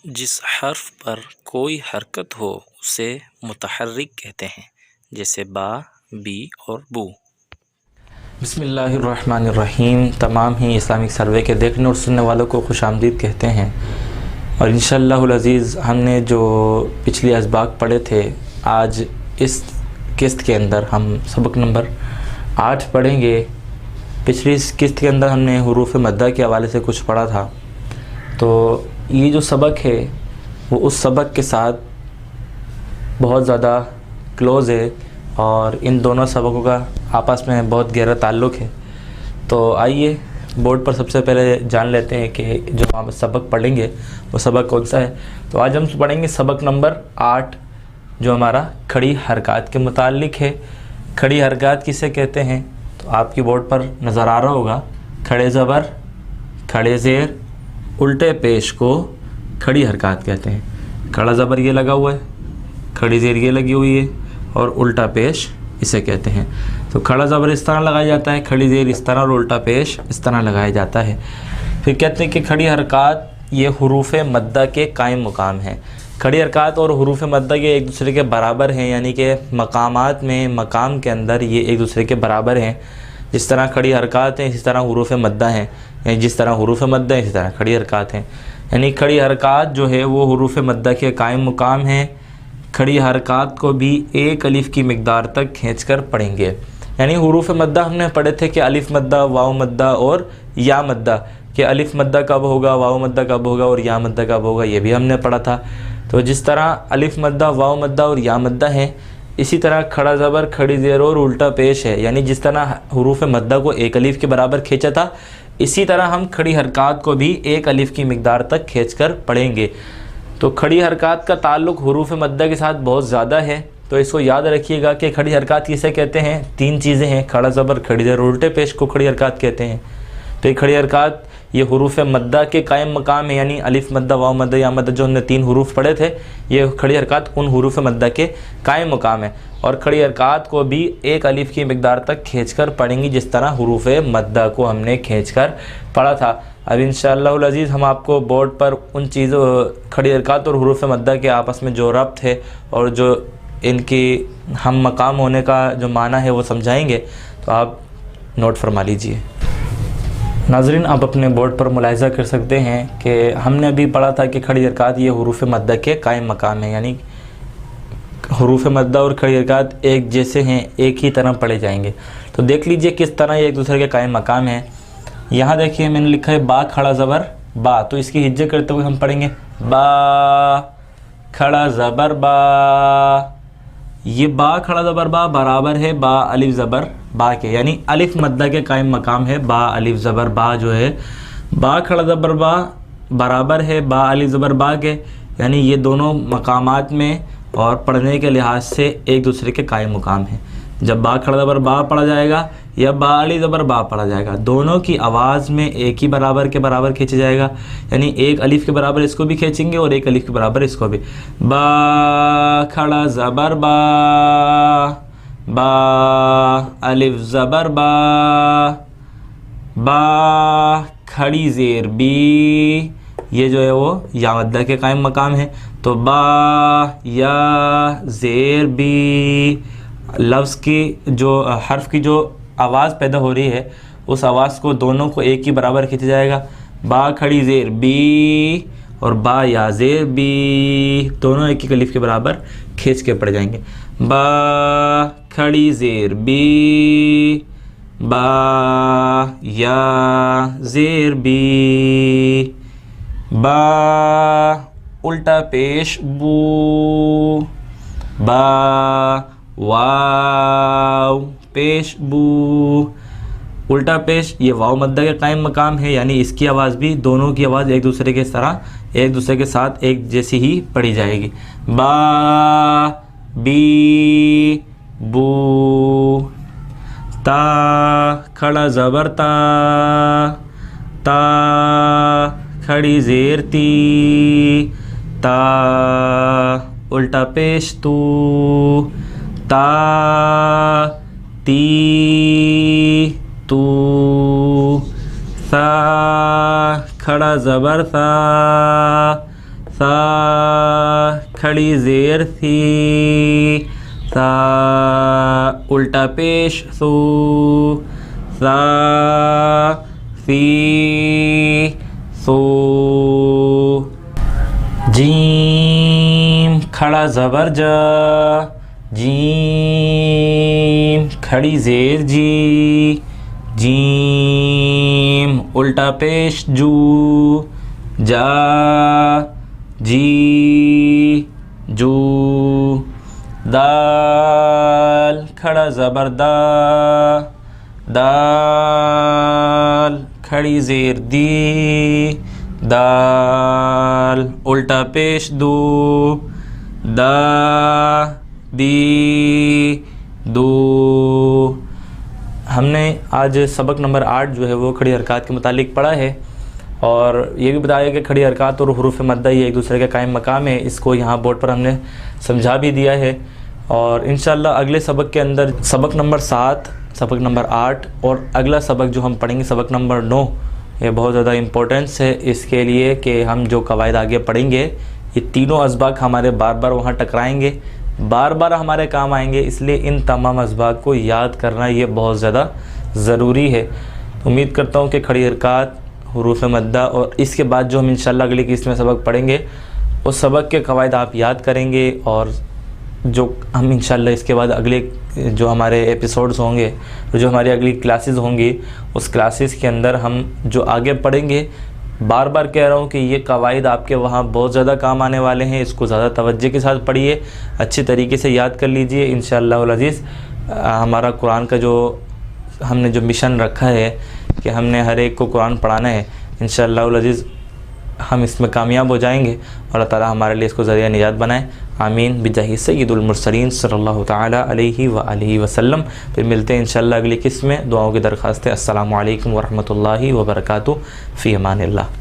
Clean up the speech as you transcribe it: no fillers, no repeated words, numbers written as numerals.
जिस हर्फ पर कोई हरकत हो उसे मुतहर्रिक कहते हैं, जैसे बा, बी और बू। बिस्मिल्लाहिर्रहमानिर्रहीम। तमाम ही इस्लामिक सर्वे के देखने और सुनने वालों को खुशामदीद कहते हैं। और इंशाअल्लाहुल अज़ीज़ हमने जो पिछली असबाक पढ़े थे, आज इस किस्त के अंदर हम सबक नंबर 8 पढ़ेंगे। पिछली इस किस्त के अंदर हमने हुरूफ मद्दा के हवाले से कुछ पढ़ा था, तो ये जो सबक है वो उस सबक के साथ बहुत ज़्यादा क्लोज़ है और इन दोनों सबकों का आपस में बहुत गहरा ताल्लुक़ है। तो आइए बोर्ड पर सबसे पहले जान लेते हैं कि जो हम सबक पढ़ेंगे वो सबक कौन सा है। तो आज हम पढ़ेंगे सबक नंबर 8, जो हमारा खड़ी हरकत के मुताल्लिक़ है। खड़ी हरकत किसे कहते हैं तो आपकी बोर्ड पर नज़र आ रहा होगा, खड़े ज़बर, खड़े ज़ेर, उल्टे पेश को खड़ी हरकत कहते हैं। खड़ा ज़बर ये लगा हुआ है, खड़ी ज़ेर ये लगी हुई है और उल्टा पेश इसे कहते हैं। तो खड़ा ज़बर इस तरह लगाया जाता है, खड़ी ज़ेर इस तरह और उल्टा पेश इस तरह लगाया जाता है। फिर कहते हैं कि खड़ी हरकत ये हुरूफ मद्दा के कायम मुकाम हैं। खड़ी हरकत और हुरूफ मद्दा के एक दूसरे के बराबर हैं, यानी कि मकामात में, मकाम के अंदर ये एक दूसरे के बराबर हैं। जिस तरह खड़ी हरकत हैं इसी तरह हुरूफ मद्दा हैं, यानी जिस तरह हुरूफ मद्दा है इसी तरह खड़ी हरकत हैं। यानी खड़ी हरकत जो है वो हुरूफ मद्दा के कायम मुकाम हैं। खड़ी हरकत को भी एक अलिफ की मिकदार तक खींच कर पढ़ेंगे। यानी हुरूफ मद्दा हमने पढ़े थे कि अलिफ मद्दा, वाव मद्दा और या मद्दा, कि अलिफ मद्दा कब होगा, वाव मद्दा कब होगा और या मद्दा कब होगा, ये भी हमने पढ़ा था। तो जिस तरह अलिफ मद्दा, वाव मद्दा और या मद्दा है, इसी तरह खड़ा ज़बर, खड़ी ज़ेर और उल्टा पेश है। यानी जिस तरह हुरूफ मद्दा को एक अलिफ के बराबर खींचा था, इसी तरह हम खड़ी हरकत को भी एक अलिफ की मिकदार तक खींच कर पढ़ेंगे। तो खड़ी हरकत का ताल्लुक़ हुरूफ मद्दा के साथ बहुत ज़्यादा है, तो इसको याद रखिएगा कि खड़ी हरकत किसे कहते हैं। 3 चीज़ें हैं, खड़ा ज़बर, खड़ी ज़ेर, उल्टे पेश को खड़ी हरकत कहते हैं। तो ये खड़ी हरकत ये हुरूफ मद्दा के कायम मकाम है, यानी अलिफ मद्दा, वाव मद्दा, या मद्दा, जो हमने 3 हुरूफ पढ़े थे, ये खड़ी हरकत उन हुरूफ मद्दा के कायम मकाम है। और खड़ी हरकत को भी एक अलिफ की मिकदार तक खींचकर पढ़ेंगी, जिस तरह हुरूफ मद्दा को हमने खींचकर पढ़ा था। अब इंशाअल्लाहुल अज़ीज़ हम आपको बोर्ड पर उन चीज़ों, खड़ी हरकत और हुरूफ मद्दा के आपस में जो रब्त है और जो इनकी हम मकाम होने का जो माना है वो समझाएंगे, तो आप नोट फरमा लीजिए। नाज़रीन, आप अपने बोर्ड पर मुलाहिज़ा कर सकते हैं कि हमने अभी पढ़ा था कि खड़ी हरकत ये हुरूफ मद्दा के कायम मकाम है, यानी हुरूफ मद्दा और खड़ी हरकत एक जैसे हैं, एक ही तरह पढ़े जाएंगे। तो देख लीजिए किस तरह ये एक दूसरे के कायम मकाम है। यहाँ देखिए मैंने लिखा है बा, खड़ा ज़बर, बा, तो इसकी हिज्जे करते हुए हम पढ़ेंगे बा, खड़ा ज़बर, बा। ये बा, खड़ा ज़बर, बा बराबर है बा अलिफ ज़बर बा के, यानी अलिफ मद्दा के कायम मकाम है बा अलिफ ज़बर बा जो है। बा, खड़ा ज़बर, बा बराबर है बा अलिफ ज़बर बा के, यानी ये दोनों मकामात में और पढ़ने के लिहाज से एक दूसरे के कायम मुकाम हैं। जब बा, खड़ा ज़बर, बा पढ़ा जाएगा या बा अलिफ ज़बर बा पढ़ा जाएगा, दोनों की आवाज़ में एक ही बराबर के बराबर खींचा जाएगा, यानी एक अलिफ के बराबर इसको भी खींचेंगे और एक अलिफ के बराबर इसको भी। बा, खड़ा ज़बर, बा, बा अलिफ ज़बर बा, बा खड़ी ज़ेर बी, ये जो है वो या मद्दा के कायम मकाम है। तो बा या ज़ेर बी, लफ्ज़ की जो हर्फ की जो आवाज़ पैदा हो रही है उस आवाज़ को दोनों को एक ही बराबर खींचा जाएगा। बा खड़ी ज़ेर बी और बा या ज़ेर बी, दोनों एक ही अलिफ के बराबर खींच के पढ़ जाएंगे। बा खड़ी ज़ेर बी, बा या ज़ेर बी, बा उल्टा पेश बू, बा वाव पेश बू। उल्टा पेश ये वाव मद्दा के कायम मकाम है, यानी इसकी आवाज़ भी, दोनों की आवाज़ एक दूसरे के तरह, एक दूसरे के साथ एक जैसी ही पढ़ी जाएगी। बा बी बू, ता खड़ा ज़बर ता, ता खड़ी ज़ेर ती, ता उल्टा पेश तू, ता ती तू, सा खड़ा ज़बर सा, सा खड़ी ज़ेर थी, सा उल्टा पेश सू, सा सी सो। जीम खड़ा ज़बर जा, जीम खड़ी ज़ेर जी, जीम उल्टा पेश जू, जा जी जू। दाल खड़ा ज़बर दा, दाल खड़ी ज़ेर दी, दाल उल्टा पेश दू, दा दी दू। हमने आज सबक नंबर 8 जो है वो खड़ी हरकत के मुतालिक पढ़ा है और ये भी बताया कि खड़ी हरकत और हुरूफ मद्दा ये एक दूसरे का कायम मकाम है। इसको यहाँ बोर्ड पर हमने समझा भी दिया है और इंशाअल्लाह अगले सबक के अंदर सबक नंबर 7, सबक नंबर 8 और अगला सबक जो हम पढ़ेंगे सबक नंबर 9, ये बहुत ज़्यादा इम्पोर्टेंस है इसके लिए कि हम जो कवायद आगे पढ़ेंगे ये तीनों असबाक हमारे बार बार वहाँ टकराएंगे, बार बार हमारे काम आएंगे, इसलिए इन तमाम असबाक को याद करना ये बहुत ज़्यादा ज़रूरी है। उम्मीद करता हूँ कि खड़ी हरकत, हुरूफ मद्दा और इसके बाद जो हम इंशाअल्लाह अगली किस्त में सबक पढ़ेंगे उस सबक के कवायद आप याद करेंगे और जो हम इंशाअल्लाह इसके बाद अगले जो हमारे एपिसोड्स होंगे, जो हमारी अगली क्लासेस होंगी, उस क्लासेस के अंदर हम जो आगे पढ़ेंगे, बार बार कह रहा हूँ कि ये कवायद आपके वहाँ बहुत ज़्यादा काम आने वाले हैं। इसको ज़्यादा तवज्जो के साथ पढ़िए, अच्छी तरीके से याद कर लीजिए। इंशाअल्लाह अज़ीज़ हमारा कुरान का जो हमने जो मिशन रखा है कि हमने हर एक को कुरान पढ़ाना है, इंशाअल्लाह अज़ीज़ हम इसमें कामयाब हो जाएंगे और अल्लाह ताला हमारे लिए इसको ज़रिया निजात बनाए। आमीन बिजाही सय्यिदुल मुरसलीन सल्लल्लाहु तआला अलैहि व आलिहि वसल्लम। फिर मिलते हैं इंशाअल्लाह अगली किस्त में। दुआओं की दरख्वास्त है। अस्सलामु अलैकुम व रहमतुल्लाहि व बरकातुहू। फ़ी अमानिल्लाह।